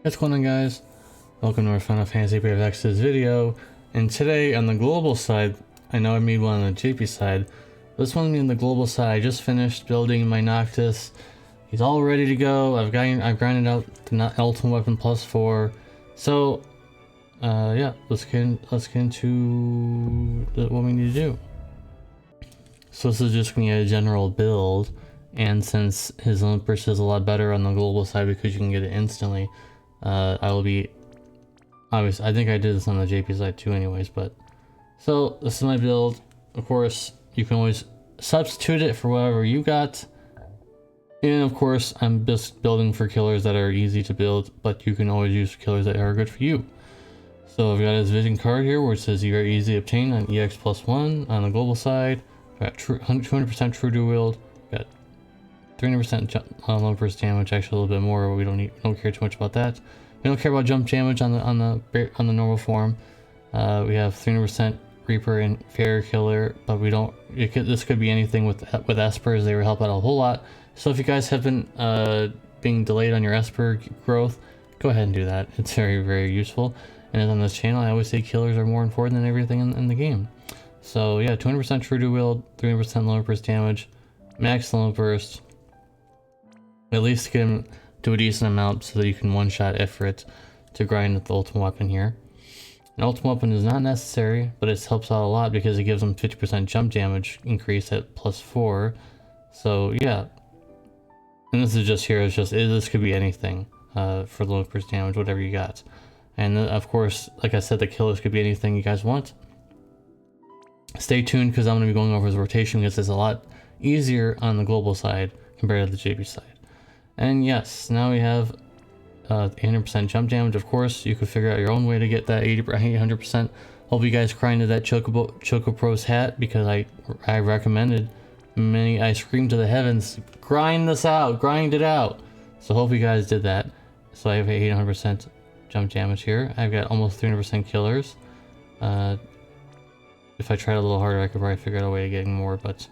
What's going on, guys? Welcome to our Final Fantasy PFX's video. And today on the global side, I know I made one on the JP side. This one on the global side, I just finished building my Noctis. He's all ready to go. I've grinded out the ultimate weapon +4. So yeah, let's get into what we need to do. So this is just gonna be a general build, and since his Olympus is a lot better on the global side because you can get it instantly, I will be obviously, I think I did this on the JP side too anyways, but so this is my build. Of course, you can always substitute it for whatever you got, and of course I'm just building for killers that are easy to build, but you can always use killers that are good for you. So I've got his vision card here where it says you are easy to obtain on EX +1 on the global side. I've got 200% true dual wield, got 300% low burst damage, actually a little bit more, but we don't care too much about that. We don't care about jump damage on the normal form. We have 300% Reaper and Fair Killer, but we don't. This could be anything with Espers. They will help out a whole lot. So if you guys have been being delayed on your Esper growth, go ahead and do that. It's very useful. And on this channel, I always say killers are more important than everything in the game. So yeah, 200% true dual wield, 300% low burst damage, max low burst. At least get him to a decent amount so that you can one-shot Ifrit to grind with the ultimate weapon here. An ultimate weapon is not necessary, but it helps out a lot because it gives him 50% jump damage increase at +4. So yeah, and this is just here. This could be anything for low burst damage, whatever you got. And of course, like I said, the killers could be anything you guys want. Stay tuned because I'm going to be going over his rotation because it's a lot easier on the global side compared to the JP side. And yes, now we have 800% jump damage. Of course, you could figure out your own way to get that 800%. Hope you guys grinded that Chocopro's hat because I recommended I screamed to the heavens, grind this out, grind it out. So hope you guys did that. So I have 800% jump damage here. I've got almost 300% killers. If I tried a little harder, I could probably figure out a way of getting more, but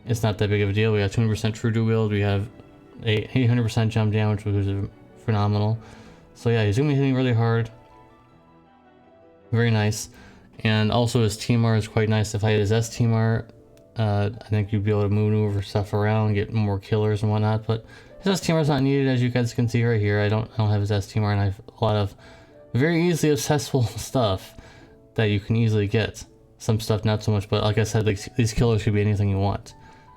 it's not that big of a deal. We have 200% true dual wield. We have 800% jump damage, which is phenomenal. So yeah, he's gonna be hitting really hard. Very nice. And also his TMR is quite nice. If I had his S TMR, I think you'd be able to maneuver stuff around, get more killers and whatnot. But his S TMR is not needed, as you guys can see right here. I don't have his S TMR, and I have a lot of very easily accessible stuff that you can easily get. Some stuff not so much, but like I said, these killers could be anything you want.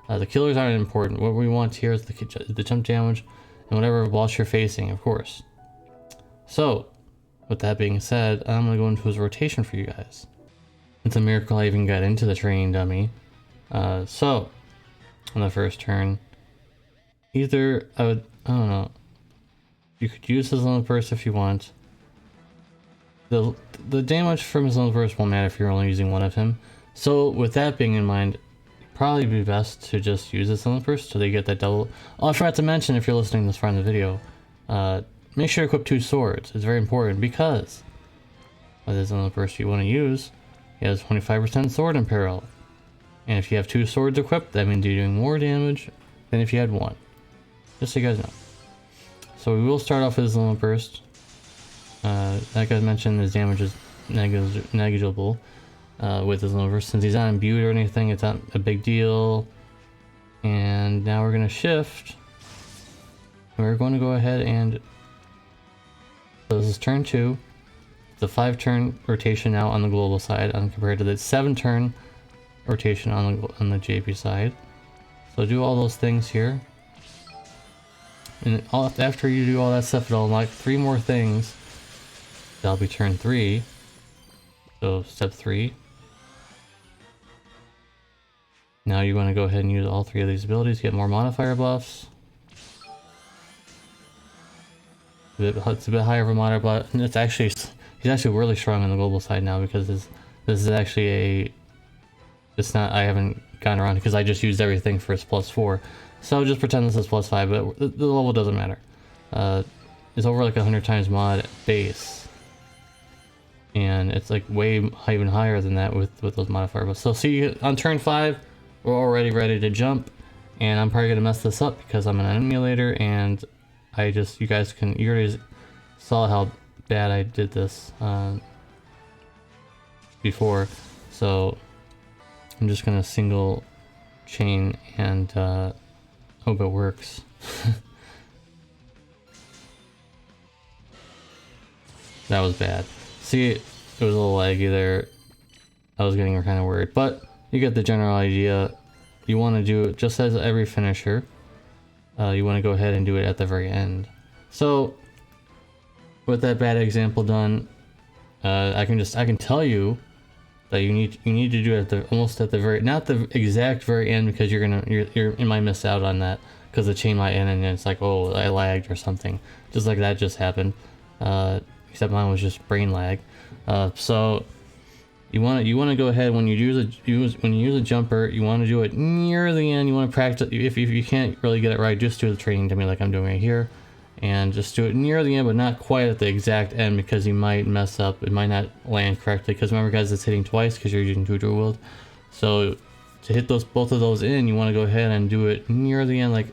The killers aren't important. What we want here is the jump damage and whatever boss you're facing, of course. So, with that being said, I'm going to go into his rotation for you guys. It's a miracle I even got into the training dummy. So, on the first turn, either I don't know, you could use his little burst if you want. The damage from his little burst won't matter if you're only using one of him. So, with that being in mind, probably be best to just use this Olympus so they get that double. Oh, I forgot to mention, if you're listening this far in the video, make sure to equip 2 swords. It's very important because with this Olympus you want to use, he has 25% sword imperil, and if you have 2 swords equipped, that means you're doing more damage than if you had 1. Just so you guys know. So we will start off with his Olympus. Like I mentioned, his damage is negligible. With his Olympus. Since he's not imbued or anything, it's not a big deal. And now we're going to shift. We're going to go ahead and... So this is turn 2. It's a 5-turn rotation now on the global side compared to the 7-turn rotation on the JP side. So do all those things here. And after you do all that stuff, it'll unlock 3 more things. That'll be turn 3. So step 3. Now you want to go ahead and use all 3 of these abilities, get more modifier buffs. It's a bit higher of a modifier buff, and he's actually really strong on the global side now because this is actually it's not, I haven't gotten around because I just used everything for its +4. So just pretend this is +5, but the level doesn't matter. It's over like 100 times mod base. And it's like way even higher than that with those modifiers. So see, on turn 5, we're already ready to jump. And I'm probably gonna mess this up because I'm an emulator and you already saw how bad I did this before. So I'm just gonna single chain and hope it works. That was bad. See, it was a little laggy there. I was getting kind of worried, but you get the general idea. You want to do it just as every finisher. You want to go ahead and do it at the very end. So, with that bad example done, I can tell you that you need to do it almost at the very, not the exact very end, because you might miss out on that because the chain might end and it's like, oh, I lagged or something, just like that just happened. Except mine was just brain lag. So you want to go ahead when you use a jumper. You want to do it near the end. You want to practice. If you can't really get it right, just do the training dummy like I'm doing right here, and just do it near the end, but not quite at the exact end because you might mess up. It might not land correctly. Because remember, guys, it's hitting twice because you're using two dual wield. So to hit both of those in, you want to go ahead and do it near the end. Like,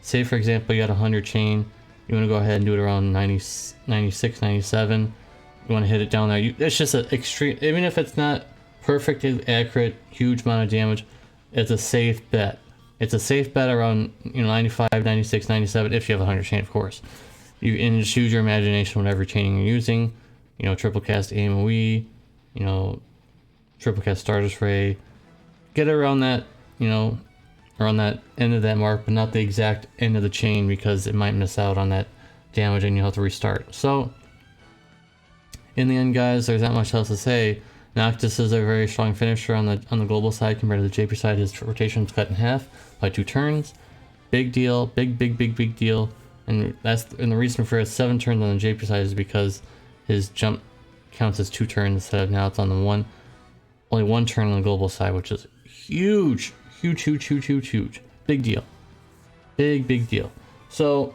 say for example, you got 100 chain. You want to go ahead and do it around 90, 96, 97. You want to hit it down there. It's just an extreme, even if it's not perfectly accurate, huge amount of damage, it's a safe bet. It's a safe bet around 95, 96, 97, if you have 100 chain, of course. And just use your imagination whatever chaining you're using. Triple cast AMOE, triple cast Stardust Ray. Get around that, around that end of that mark, but not the exact end of the chain because it might miss out on that damage and you'll have to restart. So in the end, guys, there's not much else to say. Noctis is a very strong finisher on the global side compared to the JP side. His rotation is cut in half by 2 turns. Big deal, big deal. And the reason for his 7 turns on the JP side is because his jump counts as 2 turns instead of now it's on the only 1 turn on the global side, which is huge. Big deal. Big deal. So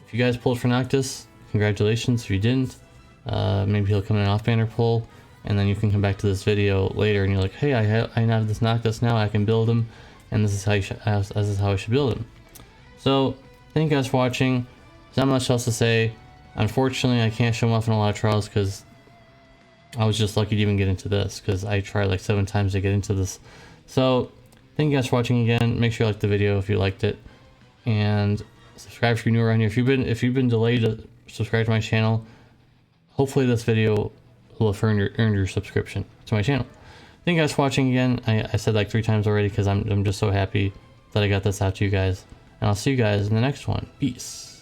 if you guys pulled for Noctis, congratulations. If you didn't, maybe he'll come in an off-banner pull, and then you can come back to this video later and you're like, hey, I have this Noctis now, I can build him, and this is how I should build him. So thank you guys for watching. There's not much else to say. Unfortunately, I can't show him off in a lot of trials because I was just lucky to even get into this, because I tried like 7 times to get into this. So thank you guys for watching again. Make sure you like the video if you liked it, and subscribe if you're new around here. If you've been delayed to subscribe to my channel, hopefully this video will have earned your subscription to my channel. Thank you guys for watching again. I said like 3 times already because I'm just so happy that I got this out to you guys. And I'll see you guys in the next one. Peace.